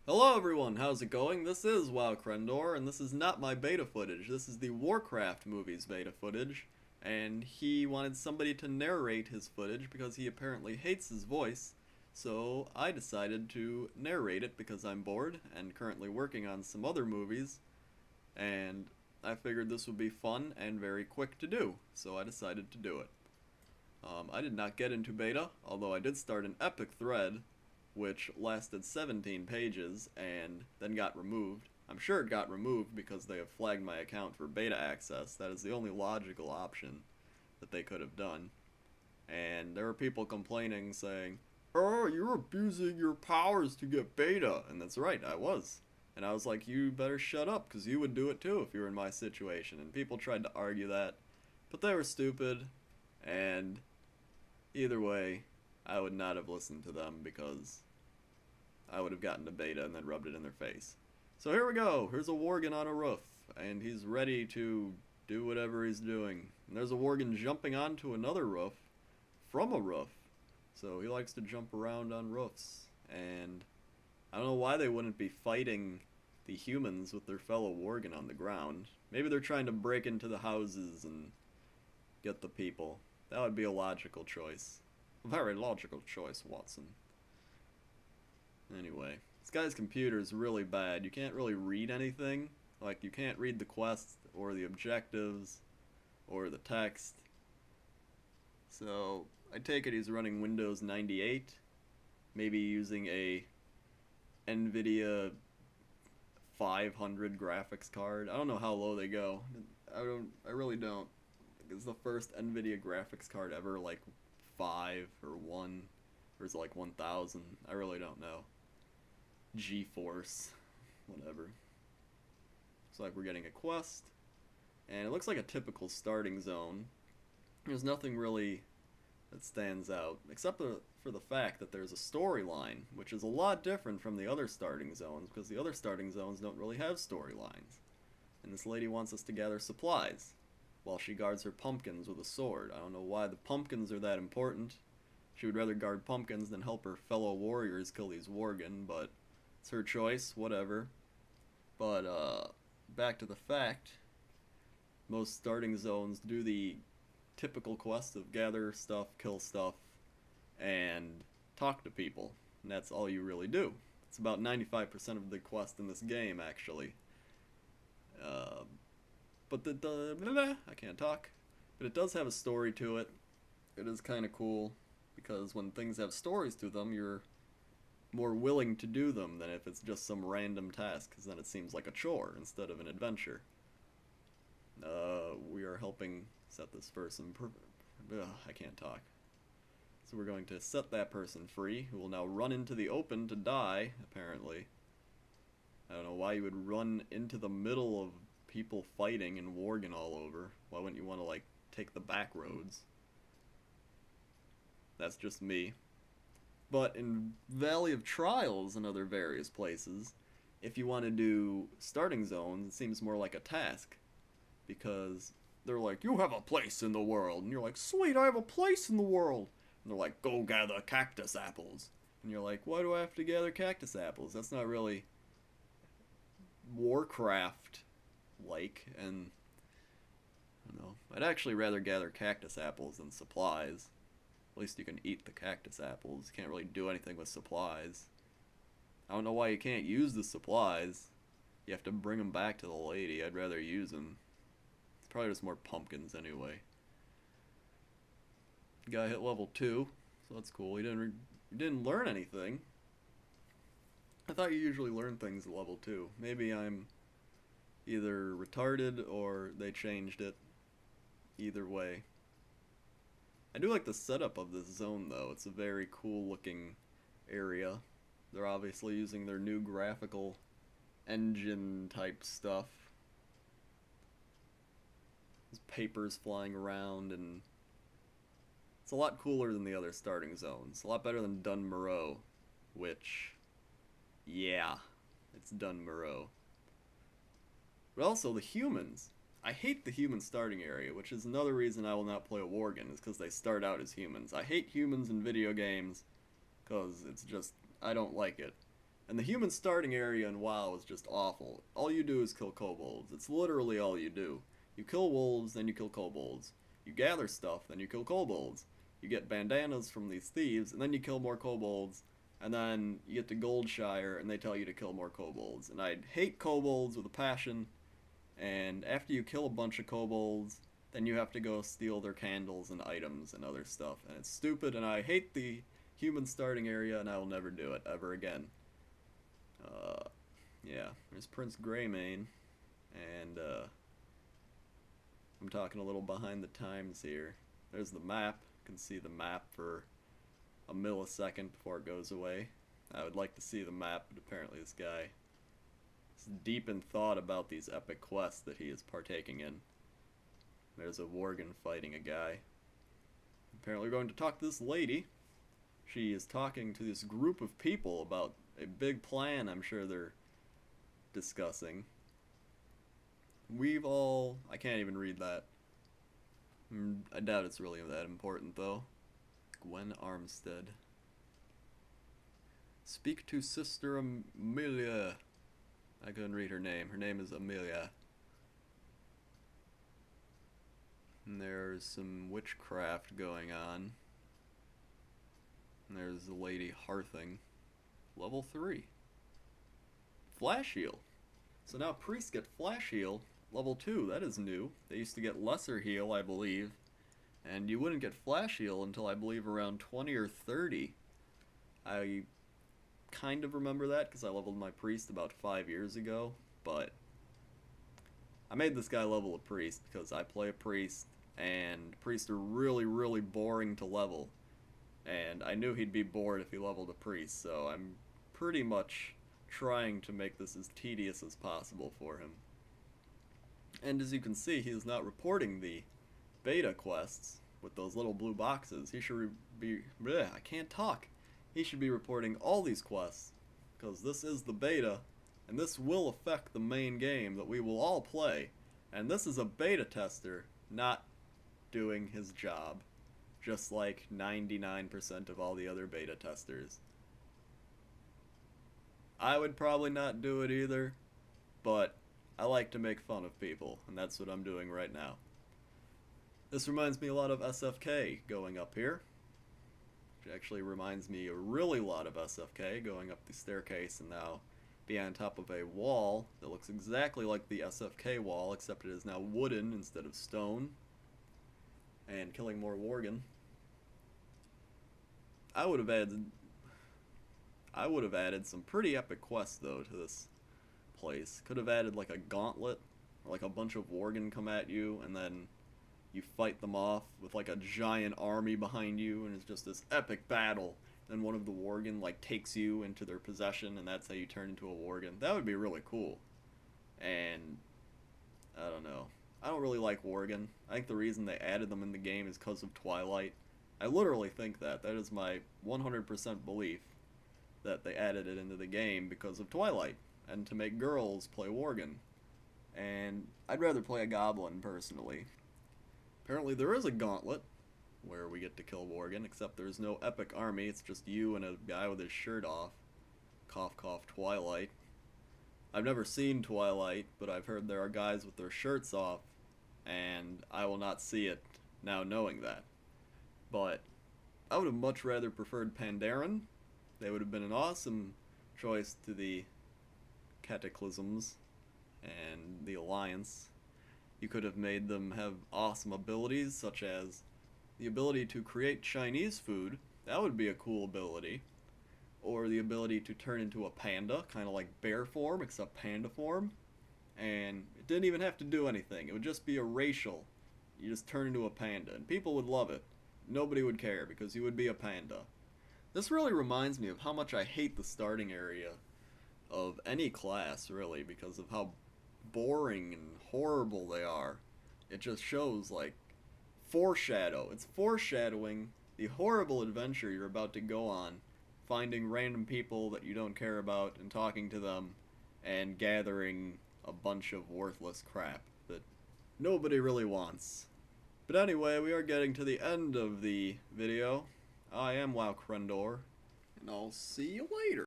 Hello everyone, how's it going? This is wowcrendor, and this is not my beta footage. This is the Warcraft movie's beta footage, and he wanted somebody to narrate his footage because he apparently hates his voice, so I decided to narrate it because I'm bored and currently working on some other movies, and I figured this would be fun and very quick to do, so I decided to do it. I did not get into beta, although I did start an epic thread which lasted 17 pages and then got removed. I'm sure it got removed because they have flagged my account for beta access. That is the only logical option that they could have done. And there were people complaining saying, "Oh, you're abusing your powers to get beta." And that's right, I was. And I was like, you better shut up, because you would do it too if you were in my situation. And people tried to argue that, but they were stupid, and either way, I would not have listened to them because I would have gotten to beta and then rubbed it in their face. So here we go. Here's a Worgen on a roof, and he's ready to do whatever he's doing. And there's a Worgen jumping onto another roof from a roof. So he likes to jump around on roofs. And I don't know why they wouldn't be fighting the humans with their fellow Worgen on the ground. Maybe they're trying to break into the houses and get the people. That would be a logical choice. A very logical choice, Watson. Anyway, this guy's computer is really bad. You can't really read anything. Like, you can't read the quests or the objectives or the text. So, I take it he's running Windows 98. Maybe using a NVIDIA 500 graphics card. I don't know how low they go. I really don't. Is the first NVIDIA graphics card ever like 5 or 1? Or is it like 1000? I really don't know. GeForce. Whatever. Looks like we're getting a quest. And it looks like a typical starting zone. There's nothing really that stands out, except for the fact that there's a storyline, which is a lot different from the other starting zones, because the other starting zones don't really have storylines. And this lady wants us to gather supplies, while she guards her pumpkins with a sword. I don't know why the pumpkins are that important. She would rather guard pumpkins than help her fellow warriors kill these Worgen, but it's her choice, whatever. But, back to the fact, most starting zones do the typical quest of gather stuff, kill stuff, and talk to people. And that's all you really do. It's about 95% of the quest in this game, actually. But I can't talk. But it does have a story to it. It is kind of cool, because when things have stories to them, you're more willing to do them than if it's just some random task, because then it seems like a chore instead of an adventure. We are helping set this person. I can't talk. So we're going to set that person free, who will now run into the open to die, apparently. I don't know why you would run into the middle of people fighting and Worgen all over. Why wouldn't you want to, like, take the back roads? That's just me. But in Valley of Trials and other various places, if you want to do starting zones, it seems more like a task. Because they're like, you have a place in the world. And you're like, sweet, I have a place in the world. And they're like, go gather cactus apples. And you're like, why do I have to gather cactus apples? That's not really Warcraft-like. And, I don't know. I'd actually rather gather cactus apples than supplies. At least you can eat the cactus apples. You can't really do anything with supplies. I don't know why you can't use the supplies. You have to bring them back to the lady. I'd rather use them. It's probably just more pumpkins anyway. Guy hit level 2, so that's cool. He didn't learn anything. I thought you usually learn things at level 2. Maybe I'm either retarded or they changed it. Either way. I do like the setup of this zone, though. It's a very cool looking area. They're obviously using their new graphical engine type stuff. There's papers flying around, and it's a lot cooler than the other starting zones. A lot better than Dun Moreau, which, yeah, it's Dun Moreau. But also the humans. I hate the human starting area, which is another reason I will not play a Worgen, is because they start out as humans. I hate humans in video games, because it's just, I don't like it. And the human starting area in WoW is just awful. All you do is kill kobolds. It's literally all you do. You kill wolves, then you kill kobolds. You gather stuff, then you kill kobolds. You get bandanas from these thieves, and then you kill more kobolds. And then you get to Goldshire, and they tell you to kill more kobolds. And I hate kobolds with a passion. And after you kill a bunch of kobolds, then you have to go steal their candles and items and other stuff. And it's stupid, and I hate the human starting area, and I will never do it ever again. Yeah, there's Prince Greymane, and I'm talking a little behind the times here. There's the map. You can see the map for a millisecond before it goes away. I would like to see the map, but apparently this guy is deep in thought about these epic quests that he is partaking in. There's a Worgen fighting a guy. Apparently we're going to talk to this lady. She is talking to this group of people about a big plan I'm sure they're discussing. I can't even read that. I doubt it's really that important though. Gwen Armstead. Speak to Sister Amelia. I couldn't read her name. Her name is Amelia. And there's some witchcraft going on. And there's the Lady Hearthing. Level 3. Flash heal. So now priests get flash heal. Level 2, that is new. They used to get lesser heal, I believe. And you wouldn't get flash heal until I believe around 20 or 30. I kind of remember that because I leveled my priest about 5 years ago. But I made this guy level a priest because I play a priest. And priests are really, really boring to level. And I knew he'd be bored if he leveled a priest, so I'm pretty much trying to make this as tedious as possible for him. And as you can see, he is not reporting the beta quests with those little blue boxes. He should be... I can't talk. He should be reporting all these quests, because this is the beta, and this will affect the main game that we will all play. And this is a beta tester not doing his job. Just like 99% of all the other beta testers. I would probably not do it either, but I like to make fun of people, and that's what I'm doing right now. This reminds me a lot of SFK going up here. Which actually reminds me a really lot of SFK going up the staircase and now be on top of a wall that looks exactly like the SFK wall, except it is now wooden instead of stone. And killing more Worgen. I would have added some pretty epic quests though to this place. Could have added like a gauntlet, or like a bunch of Worgen come at you and then you fight them off with like a giant army behind you and it's just this epic battle. Then one of the Worgen like takes you into their possession and that's how you turn into a Worgen. That would be really cool. And I don't know. I don't really like Worgen. I think the reason they added them in the game is because of Twilight. I literally think that. That is my 100% belief that they added it into the game because of Twilight and to make girls play Worgen. And I'd rather play a goblin, personally. Apparently there is a gauntlet where we get to kill Worgen, except there's no epic army. It's just you and a guy with his shirt off. Cough, cough, Twilight. I've never seen Twilight, but I've heard there are guys with their shirts off, and I will not see it now knowing that. But I would have much rather preferred Pandaren. They would have been an awesome choice to the Cataclysms and the Alliance. You could have made them have awesome abilities, such as the ability to create Chinese food. That would be a cool ability. Or the ability to turn into a panda, kind of like bear form, except panda form. And it didn't even have to do anything. It would just be a racial. You just turn into a panda, and people would love it. Nobody would care, because you would be a panda. This really reminds me of how much I hate the starting area of any class, really, because of how boring and horrible they are. It just shows, like, foreshadow. It's foreshadowing the horrible adventure you're about to go on, finding random people that you don't care about and talking to them, and gathering a bunch of worthless crap that nobody really wants. But anyway, we are getting to the end of the video. I am wowcrendor, and I'll see you later.